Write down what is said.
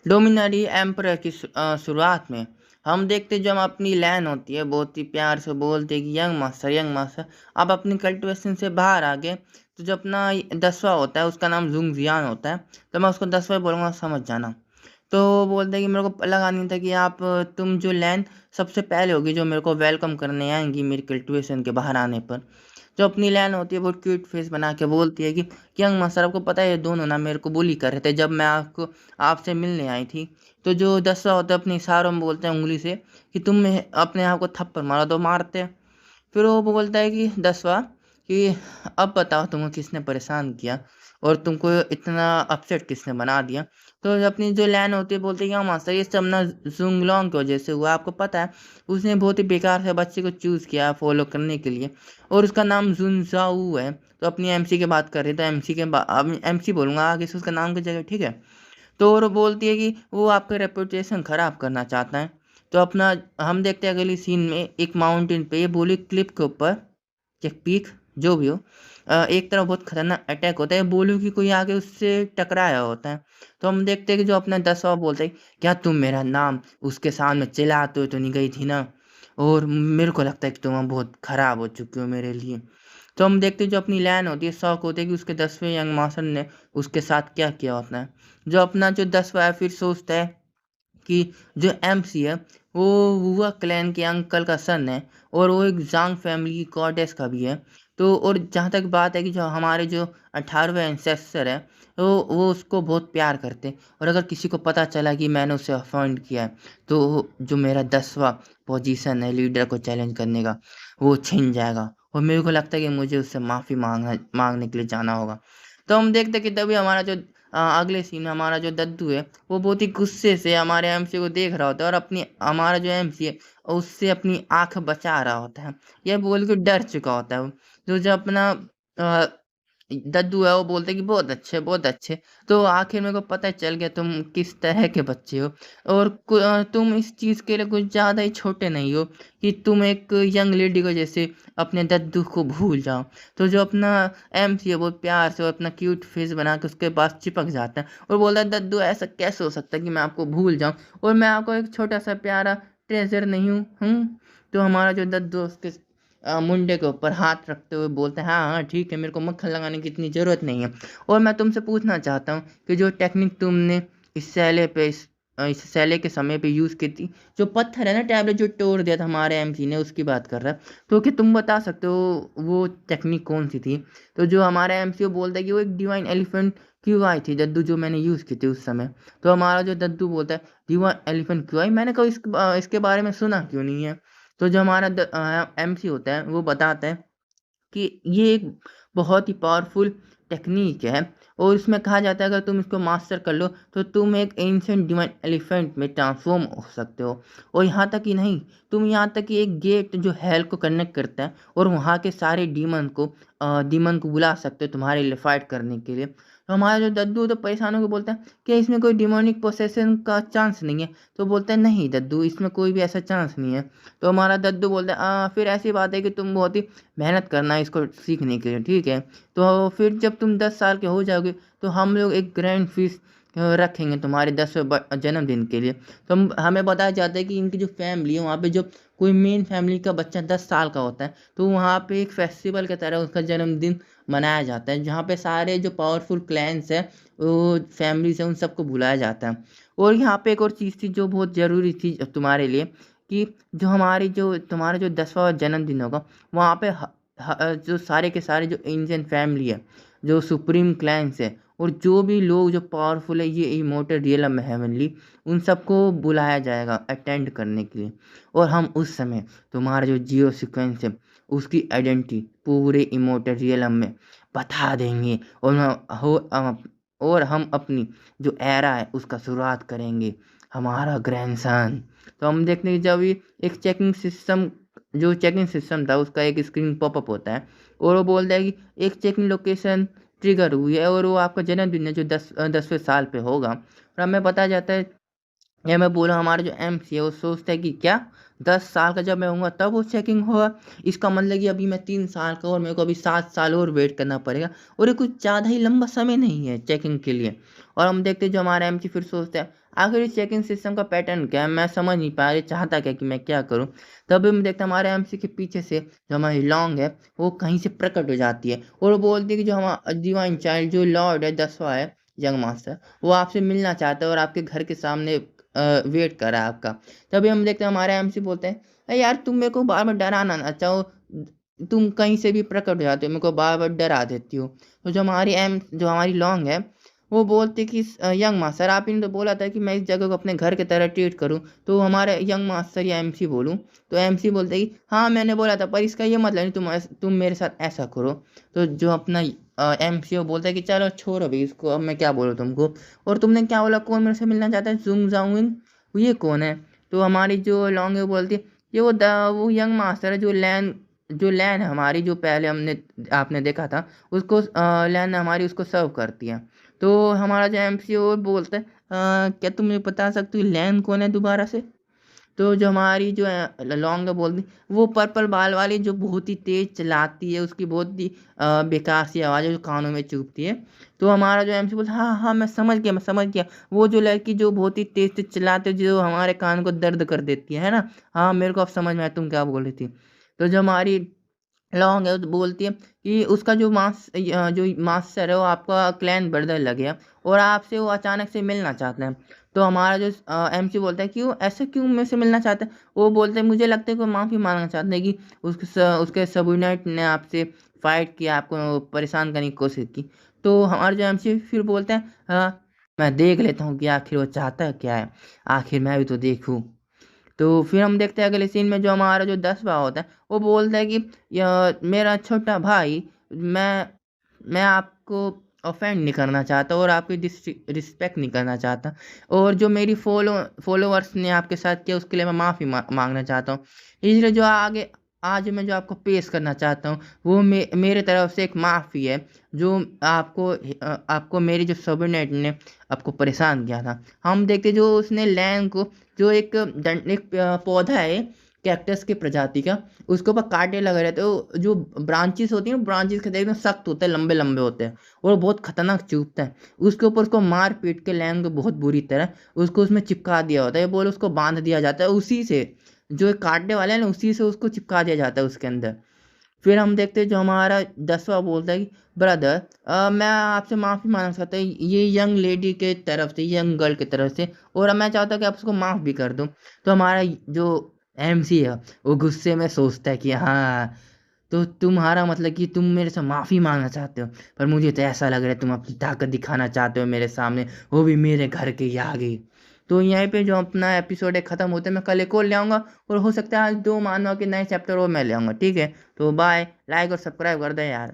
डोमिनरी emperor की शुरुआत में हम देखते जो हम अपनी लैन होती है बहुत ही प्यार से बोलते हैं कि यंग मास्टर आप अपनी कल्टिवेशन से बाहर आ गए। तो जो अपना 10वां होता है उसका नाम जुंगजियान होता है, तो मैं उसको 10वां बोलूँगा, समझ जाना। तो वो बोलते हैं कि मेरे को लगा नहीं था कि आप तुम जो लैन सबसे पहले होगी जो मेरे को वेलकम करने आएंगी मेरी कल्टिवेशन के बाहर आने पर। जो अपनी लैन होती है वो क्यूट फेस बना के बोलती है कि यंग मास्टर आपको पता है ये दोनों ना मेरे को बुली कर रहे थे जब मैं आपको आपसे मिलने आई थी। तो जो 10वां होता है अपने इशारों में बोलते हैं उंगली से कि तुम अपने आप को थप्पड़ मारो, तो मारते हैं। फिर वो बोलता है कि 10वां कि अब बताओ तुमको किसने परेशान किया और तुमको इतना अपसेट किसने बना दिया। तो अपनी जो लैन होती है बोलते हैं क्या मास्टर ये सब ना जुंगलोंग की वजह से हुआ, आपको पता है उसने बहुत ही बेकार से बच्चे को चूज़ किया फॉलो करने के लिए और उसका नाम जुनजाऊ है। तो अपनी एमसी की बात कर रहे तो एमसी के अब एमसी बोलूँगा आगे से उसका नाम की जगह, ठीक है। तो और बोलती है कि वो आपका रेपुटेशन ख़राब करना चाहता है। तो अपना हम देखते हैं अगली सीन में एक माउंटेन पे ये बोली क्लिप के ऊपर या पीक जो भी हो, एक तरफ बहुत खतरनाक अटैक होता है, बोलू कि कोई आके उससे टकराया होता है। तो हम देखते हैं कि जो अपना 10वां बोलता है क्या तुम मेरा नाम उसके सामने चिल्लाते हुए तो नहीं गई थी ना, और मेरे को लगता है कि तुम अब बहुत ख़राब हो चुकी हो मेरे लिए। तो हम देखते हैं जो अपनी लैन होती है शौक होती है कि उसके 10वें यंग मास्टर ने उसके साथ क्या किया होता है। जो अपना जो 10वां है फिर सोचता है कि जो एमसी है वो वुआ क्लैन के अंकल का सन है और वो एक जांग फैमिली की गॉडेस का भी है। तो और जहाँ तक बात है कि जो हमारे जो 18वें एंसेस्टर है तो वो उसको बहुत प्यार करते हैं, और अगर किसी को पता चला कि मैंने उसे अपॉइंट किया है तो जो मेरा 10वां पोजीशन है लीडर को चैलेंज करने का वो छिन जाएगा, और मेरे को लगता है कि मुझे उससे माफ़ी मांगने के लिए जाना होगा। तो हम देखते हैं कि तभी हमारा जो अगले सीन में हमारा जो दद्दू है वो बहुत ही गुस्से से हमारे एमसी को देख रहा होता है और अपनी हमारा जो एमसी है उससे अपनी आंख बचा रहा होता है। यह बोल के डर चुका होता है वो। तो जो अपना अ, दद्दू है वो बोलते हैं कि बहुत अच्छे बहुत अच्छे। तो आखिर मेरे को पता चल गया तुम किस तरह के बच्चे हो, और तुम इस चीज़ के लिए कुछ ज़्यादा ही छोटे नहीं हो कि तुम एक यंग लेडी को जैसे अपने दद्दू को भूल जाओ। तो जो अपना एमसी है वो प्यार से और अपना क्यूट फेस बना के उसके पास चिपक जाता है और बोलता है दद्दू ऐसा कैसे हो सकता है कि मैं आपको भूल जाऊं, और मैं आपको एक छोटा सा प्यारा ट्रेजर नहीं हूँ। तो हमारा जो दद्दू उसके मुंडे के ऊपर हाथ रखते हुए बोलते हैं हाँ हाँ ठीक है, मेरे को मक्खन लगाने की इतनी ज़रूरत नहीं है। और मैं तुमसे पूछना चाहता हूँ कि जो टेक्निक तुमने इस सैले पे इस सैले के समय पे यूज़ की थी, जो पत्थर है ना टैबलेट जो तोड़ दिया था हमारे एमसी ने, उसकी बात कर रहा है। तो क्या तुम बता सकते हो वो टेक्निक कौन सी थी। तो जो हमारा एमसीओ बोलता है कि वो एक डिवाइन एलिफेंट क्यों आई थी दद्दू जो मैंने यूज़ की थी उस समय। तो हमारा जो दद्दू बोलता है डिवाइन एलिफेंट क्यों आई, मैंने कहा इसके बारे में सुना क्यों नहीं है। तो जो हमारा एमसी होता है वो बताता है कि ये एक बहुत ही पावरफुल टेक्निक है और इसमें कहा जाता है अगर तुम इसको मास्टर कर लो तो तुम एक एंशिएंट डिवाइन एलिफेंट में ट्रांसफॉर्म हो सकते हो। और यहाँ तक ही नहीं, तुम यहाँ तक कि एक गेट जो हेल को कनेक्ट करता है और वहाँ के सारे डीमन को बुला सकते हो तुम्हारे लिए फाइट करने के लिए। तो हमारा जो दद्दू तो परेशान होकर बोलता है कि इसमें कोई डिमोनिक पोसेशन का चांस नहीं है। तो बोलता है नहीं दद्दू इसमें कोई भी ऐसा चांस नहीं है। तो हमारा दद्दू बोलता है फिर ऐसी बात है कि तुम बहुत ही मेहनत करना इसको सीखने के लिए, ठीक है। तो फिर जब तुम 10 साल के हो जाओगे तो हम लोग एक ग्रैंड फीस रखेंगे तुम्हारे 10वें जन्मदिन के लिए। तो हमें बताया जाता है कि इनकी जो फैमिली है वहाँ पे जो कोई मेन फैमिली का बच्चा 10 साल का होता है तो वहाँ पे एक फेस्टिवल की तरह उसका जन्मदिन मनाया जाता है, जहाँ पे सारे जो पावरफुल क्लैन्स हैं वो फैमिलीज हैं उन सबको बुलाया जाता है। और यहाँ पे एक और चीज़ थी जो बहुत ज़रूरी थी तुम्हारे लिए कि जो तुम्हारा जो 10वां जन्मदिन होगा वहाँ पे जो सारे के सारे जो इंडियन फैमिली है, जो सुप्रीम क्लैंस है और जो भी लोग जो पावरफुल है ये इमोर्टल रियलम में हेवनली, उन सबको बुलाया जाएगा अटेंड करने के लिए। और हम उस समय तुम्हारा जो जियो सीक्वेंस है उसकी आइडेंटिटी पूरे इमोर्टल रियलम में बता देंगे और हम अपनी जो एरा है उसका शुरुआत करेंगे, हमारा ग्रैंडसन। तो हम देखते हैं जब ये एक चेकिंग सिस्टम था उसका एक स्क्रीन पॉपअप होता है और वो बोलता है कि एक चेकिंग लोकेशन ट्रिगर हुई है और वो आपका जन्मदिन है जो 10वें साल पे होगा। और हमें बताया जाता है या मैं बोला हमारा जो एमसी है वो सोचता है कि क्या 10 साल का जब मैं होऊंगा तब वो चेकिंग होगा। इसका मतलब कि अभी मैं 3 साल का और मेरे को अभी 7 साल और वेट करना पड़ेगा, और ये कुछ ज़्यादा ही लंबा समय नहीं है चेकिंग के लिए। और हम देखते हैं जो हमारा एमसी फिर सोचता है आखिर इस चेकिंग सिस्टम का पैटर्न क्या है, मैं समझ नहीं पा रही चाहता क्या कि मैं क्या करूँ। तभी हम देखते हैं हमारे एमसी के पीछे से जो हमारी लॉन्ग है वो कहीं से प्रकट हो जाती है, और वो बोलती है कि जो हमारा डिवाइन चाइल्ड जो लॉर्ड है 10वां है यंग मास्टर, वो आपसे मिलना चाहता है और आपके घर के सामने वेट कर रहा है आपका। तभी हम देखते हैं हमारे एमसी बोलते हैं अरे यार तुम मेरे को बार बार डराना ना चाहो, तुम कहीं से भी प्रकट हो जाते हो, मेरे को बार बार डरा देती हो। तो जो हमारी लॉन्ग है वो बोलती कि यंग मास्टर आपने तो बोला था कि मैं इस जगह को अपने घर की तरह ट्रीट करूं, तो हमारे यंग मास्टर या एमसी बोलूं। तो एमसी बोलते हैं कि हाँ मैंने बोला था, पर इसका ये मतलब नहीं तुम मेरे साथ ऐसा करो। तो जो अपना एमसी वो बोलता है कि चलो छोड़ो भी इसको, अब मैं क्या बोलूँ तुमको। और तुमने क्या बोला कौन मेरे से मिलना चाहता है, जुंग जाउंग ये कौन है। तो हमारी जो लॉन्ग है वो बोलती है ये वो यंग मास्टर है जो लैन है हमारी, जो पहले आपने देखा था उसको, लैन हमारी उसको सर्व करती है। तो हमारा जो एमसी वो बोलता है क्या तुम मुझे बता सकते हो लैन कौन है दोबारा से। तो जो हमारी जो लौंग बोलती वो पर्पल बाल वाली जो बहुत ही तेज चलाती है, उसकी बहुत ही बेकार सी आवाज़ है जो कानों में चुभती है। तो हमारा जो एमसी बोलता है हाँ हाँ मैं समझ गया, वो जो लड़की जो बहुत ही तेज तेज चलाते जो हमारे कान को दर्द कर देती है ना। हाँ मेरे को अब समझ में आया तुम क्या बोल रही थी। तो जो हमारी लॉन्ग है वो बोलती है कि उसका जो मास्टर है वो आपका क्लैन ब्रदर लगे है और आपसे वो अचानक से मिलना चाहते हैं। तो हमारा जो एमसी बोलता है क्यों ऐसा क्यों मेरे से मिलना चाहते हैं। वो बोलते हैं मुझे लगता है कि वो माफ़ी मांगना चाहते हैं कि उसके सबॉर्डिनेट ने आपसे फाइट किया, आपको परेशान करने की कोशिश की। तो हमारा जो एमसी फिर बोलते हैं मैं देख लेता हूँ कि आखिर वो चाहता क्या है, आखिर मैं भी तो देखूँ। तो फिर हम देखते हैं अगले सीन में जो हमारा जो 10वां होता है वो बोलता है कि मेरा छोटा भाई, मैं आपको ऑफेंड नहीं करना चाहता और आपकी रिस्पेक्ट नहीं करना चाहता, और जो मेरी फॉलोअर्स ने आपके साथ किया उसके लिए मैं माफ़ी मांगना चाहता हूँ। इसलिए जो आगे आज मैं जो आपको पेश करना चाहता हूँ वो मेरे तरफ से एक माफ़ी है, जो आपको मेरी जो सबनेट ने आपको परेशान किया था। हम देखते जो उसने लैंग को जो एक पौधा है कैक्टस के प्रजाति का, उसके ऊपर कांटे लगे रहते हैं, तो जो ब्रांचेस होती हैं ब्रांचेस के एकदम सख्त होते हैं, लंबे लंबे होते हैं और बहुत खतरनाक चुभते हैं। उसके ऊपर उसको मार पीट के लैंग को बहुत बुरी तरह उसको उसमें चिपका दिया होता है, बोल उसको बांध दिया जाता है उसी से, जो काटने वाले हैं ना उसी से उसको चिपका दिया जाता है उसके अंदर। फिर हम देखते हैं जो हमारा 10वां बोलता है कि ब्रदर मैं आपसे माफ़ी मांगना चाहता हूँ ये यंग लेडी के तरफ से, यंग गर्ल की तरफ से, और मैं चाहता हूँ कि आप उसको माफ़ भी कर दो। तो हमारा जो एमसी है वो गुस्से में सोचता है कि हाँ तो तुम्हारा मतलब कि तुम मेरे से माफ़ी मांगना चाहते हो, पर मुझे तो ऐसा लग रहा है तुम अपनी ताकत दिखाना चाहते हो मेरे सामने, वो भी मेरे घर के ही आगे। तो यहीं पे जो अपना एपिसोड है ख़त्म होते मैं कल एक और ले आऊँगा, और हो सकता है आज 2 मानव के नए चैप्टर और मैं ले आऊँगा, ठीक है। तो बाय, लाइक और सब्सक्राइब कर दे यार।